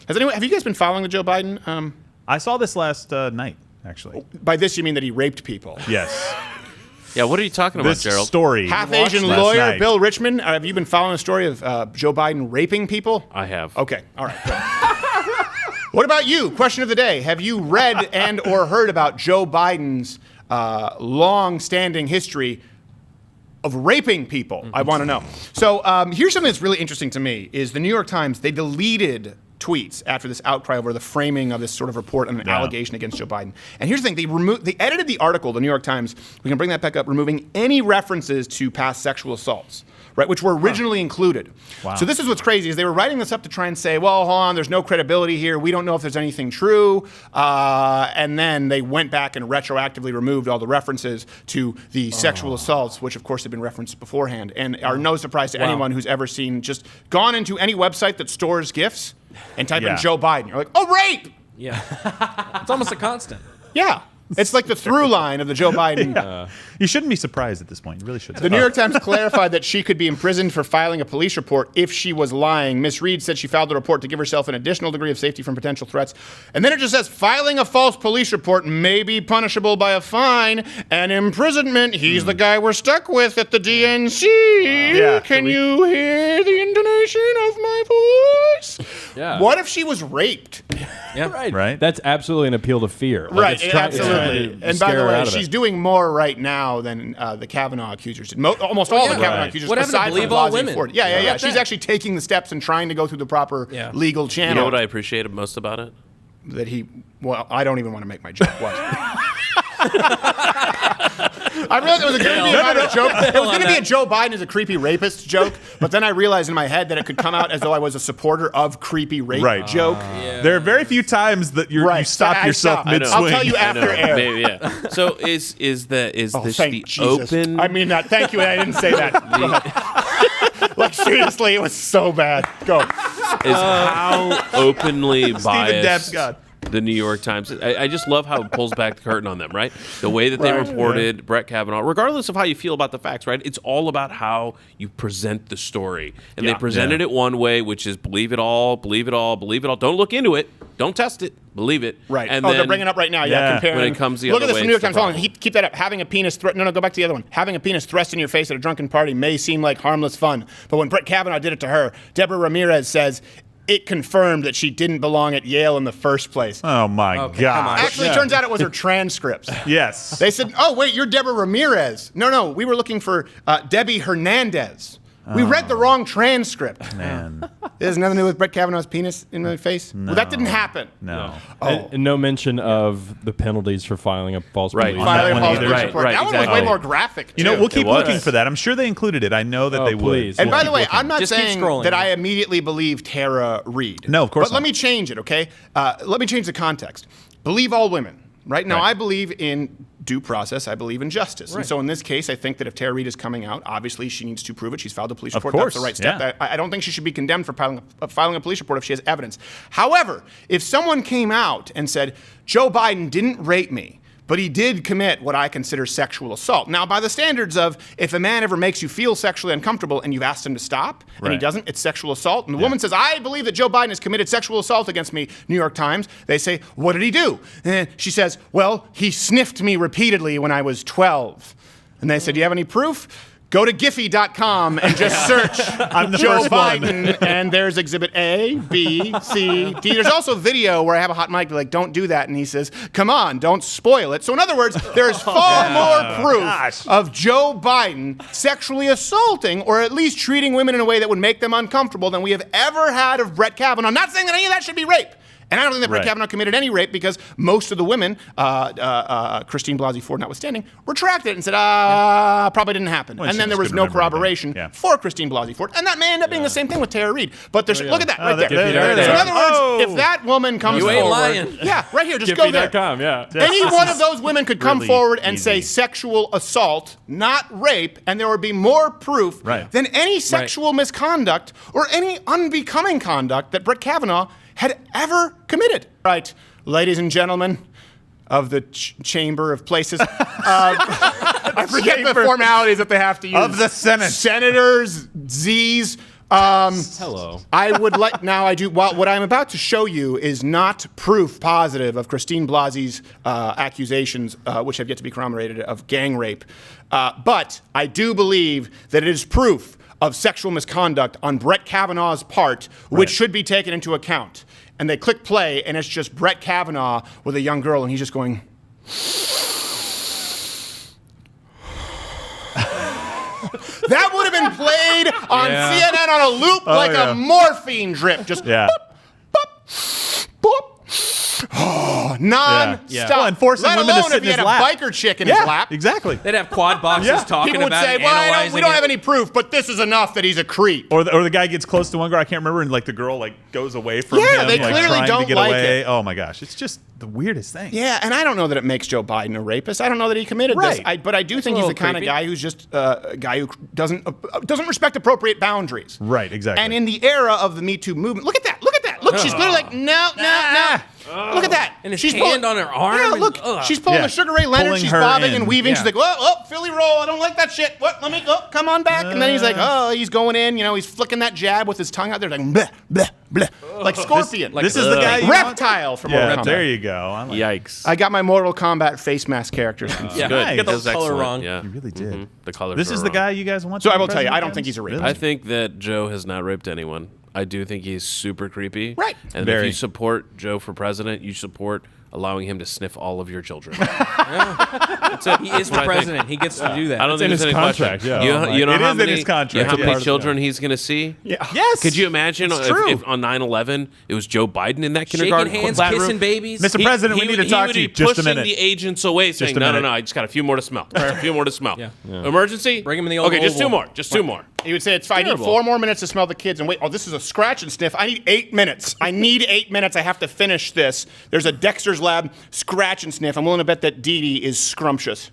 Have you guys been following the Joe Biden? I saw this last night, actually. By this, you mean that he raped people? Yes. Yeah, what are you talking about, This Gerald? story. Half-Asian last lawyer night. Bill Richmond. Have you been following the story of Joe Biden raping people? I have. Okay, all right. Good. What about you? Question of the day. Have you read and or heard about Joe Biden's long-standing history of raping people? I want to know. So here's something that's really interesting to me is the New York Times, they deleted tweets after this outcry over the framing of this sort of report on an allegation against Joe Biden. And here's the thing, they edited the article, the New York Times, we can bring that back up, removing any references to past sexual assaults, right, which were originally included. Wow. So this is what's crazy, is they were writing this up to try and say, well, hold on, there's no credibility here, we don't know if there's anything true, and then they went back and retroactively removed all the references to the sexual assaults, which of course had been referenced beforehand, and are no surprise to anyone who's ever seen, just gone into any website that stores GIFs, and type in Joe Biden. You're like, oh, rape! Yeah. It's almost a constant. Yeah. It's like the through line of the Joe Biden. You shouldn't be surprised at this point. You really shouldn't. The New York Times clarified that she could be imprisoned for filing a police report if she was lying. Ms. Reed said she filed the report to give herself an additional degree of safety from potential threats. And then it just says, filing a false police report may be punishable by a fine and imprisonment. He's the guy we're stuck with at the DNC. Yeah, Can you hear the intonation of my voice? Yeah. What if she was raped? Yeah. Right. That's absolutely an appeal to fear. Like, Right, it's trying absolutely. to And by scare the her way, out of she's it. doing more right now than the Kavanaugh accusers did. Almost all the Kavanaugh accusers, What happened to aside from believe all Blasey women? Ford. Yeah. How about She's that? actually taking the steps and trying to go through the proper legal channel. You know what I appreciated most about it? That I don't even want to make my joke. What? I realized it was going to be about a joke. It was going to be a Joe Biden is a creepy rapist joke, but then I realized in my head that it could come out as though I was a supporter of creepy rape joke. There are very few times that you stop yourself mid-swing. I'll tell you after air. Maybe, yeah. So is this the Jesus. open? I mean that. Thank you. I didn't say that. Go ahead. Like seriously, it was so bad. Go. Is how openly biased God. the New York Times. I just love how it pulls back the curtain on them, right? The way that they reported Brett Kavanaugh, regardless of how you feel about the facts, right? It's all about how you present the story. And they presented it one way, which is believe it all, believe it all, believe it all. Don't look into it. Don't test it. Believe it. Right. And they're bringing it up right now. Comparing. When it comes the Look other at this way, from New York it's Times. the Hold on. problem. Keep that up. Having a penis No, go back to the other one. Having a penis thrust in your face at a drunken party may seem like harmless fun, but when Brett Kavanaugh did it to her, Deborah Ramirez says it confirmed that she didn't belong at Yale in the first place. Oh, my God. Actually, it turns out it was her transcripts. Yes. They said, oh, wait, you're Deborah Ramirez. No, we were looking for Debbie Hernandez. We read the wrong transcript. Man. It has nothing to do with Brett Kavanaugh's penis in my face? No. Well, that didn't happen. No. And no mention of the penalties for filing a false police report. Filing a false either. police report. Right, that one was exactly. way more graphic, You know, too. we'll keep It was. looking for that. I'm sure they included it. I know that they would. please. And We'll by the keep way, looking. I'm not Just keep saying scrolling. that I immediately believe Tara Reid. No, of course But not. let me change it, okay? Let me change the context. Believe all women. Right now, Right. I believe in due process. I believe in justice. And so in this case, I think that if Tara Reid is coming out, obviously she needs to prove it. She's filed a police report. course, That's the right step. yeah. I don't think she should be condemned for filing a police report if she has evidence. However, if someone came out and said, Joe Biden didn't rape me, but he did commit what I consider sexual assault. Now, by the standards of if a man ever makes you feel sexually uncomfortable and you've asked him to stop, and he Right. doesn't, it's sexual assault. And the woman says, I believe that Joe Biden has committed sexual assault against me, New York Times. They say, what did he do? And she says, well, he sniffed me repeatedly when I was 12. And they said, do you have any proof? Go to Giphy.com and just search Joe first one. Biden, and there's Exhibit A, B, C, D. There's also video where I have a hot mic, like, don't do that, and he says, come on, don't spoil it. So in other words, there's far more proof of Joe Biden sexually assaulting, or at least treating women in a way that would make them uncomfortable than we have ever had of Brett Kavanaugh. I'm not saying that any of that should be rape. And I don't think that Brett Right. Kavanaugh committed any rape because most of the women, Christine Blasey Ford notwithstanding, retracted and said, probably didn't happen. Well, and she then there just was couldn't no remember anything. corroboration Yeah. for Christine Blasey Ford. And that may end up being the same thing with Tara Reid. But there's, look at that right there. there it So in is. other words, if that woman comes You forward. ain't lying. Yeah, right here, just go there. Giphy.com, yeah. Any one of those women could come really forward and say easy. sexual assault, not rape, and there would be more proof Right. than any sexual misconduct or any unbecoming conduct that Brett Kavanaugh had ever committed. Right, ladies and gentlemen of the Chamber of Places. I forget the formalities that they have to use. Of the Senate. Senators, Z's. Hello. I would like now. I do. Well, what I'm about to show you is not proof positive of Christine Blasie's accusations, which have yet to be corroborated, of gang rape. But I do believe that it is proof of sexual misconduct on Brett Kavanaugh's part, which should be taken into account. And they click play, and it's just Brett Kavanaugh with a young girl, and he's just going. That would have been played on CNN on a loop like a morphine drip. Just boop, boop, boop. Oh, non-stop. Well, and forcing Let women to alone sit if in he had his a lap. biker chick in his lap. Exactly. They'd have quad boxes talking People would about say, it, well, analyzing we don't it. have any proof, but this is enough that he's a creep. Or the guy gets close to one girl, I can't remember, and like the girl like goes away from him, they like clearly trying don't to get like away. it. Oh my gosh, it's just the weirdest thing. Yeah, and I don't know that it makes Joe Biden a rapist. I don't know that he committed this. But I do think he's the kind of guy who's just a guy who doesn't respect appropriate boundaries. Right, exactly. And in the era of the Me Too movement, look at that. Look at that. Look, she's literally like, no. Look at that. And his she's hand on her arm. Yeah, and- look. She's pulling Yeah. the Sugar Ray Leonard. Pulling She's her bobbing in. and weaving. Yeah. She's like, oh, Philly roll. I don't like that shit. What? Let me go. Come on back. And then he's like, oh, he's going in. You know, he's flicking that jab with his tongue out there, like, bleh, bleh, bleh. Like Scorpion. This is the guy you want? Reptile from Mortal Yeah, Kombat. there you go. I like Yikes. I got my Mortal Kombat face mask characters confused. Yeah, Good. you got the That's color excellent. wrong. Yeah. You really did. The colors This are is the wrong. guy you guys want. So to I be will tell you, I president don't think he's a rapist. Really? I think that Joe has not raped anyone. I do think he's super creepy. Right. And Very. if you support Joe for president, you support allowing him to sniff all of your children. He is the president. He gets to do that. I don't in think his there's any contract, question. yeah. You know It how is in many, his contract. You know how Yeah. many children he's going to see? Yeah. Yes. Could you imagine It's true. if on 9/11 it was Joe Biden in that Shaking kindergarten hands, classroom? kissing babies. Mr. President, we need to talk to you. He Just would a be pushing minute. the agents away, saying, a "No, minute. I just got a few more to smell. Just a few more to smell. Yeah. Emergency? Bring him in the old Okay, just Oval. 2 more. Just 2 more. He would say, I need 4 more minutes to smell the kids. And wait, oh, this is a scratch and sniff. I need 8 minutes. I need 8 minutes. I have to finish this. There's a Dexter's Lab scratch and sniff. I'm willing to bet that Dee Dee is scrumptious.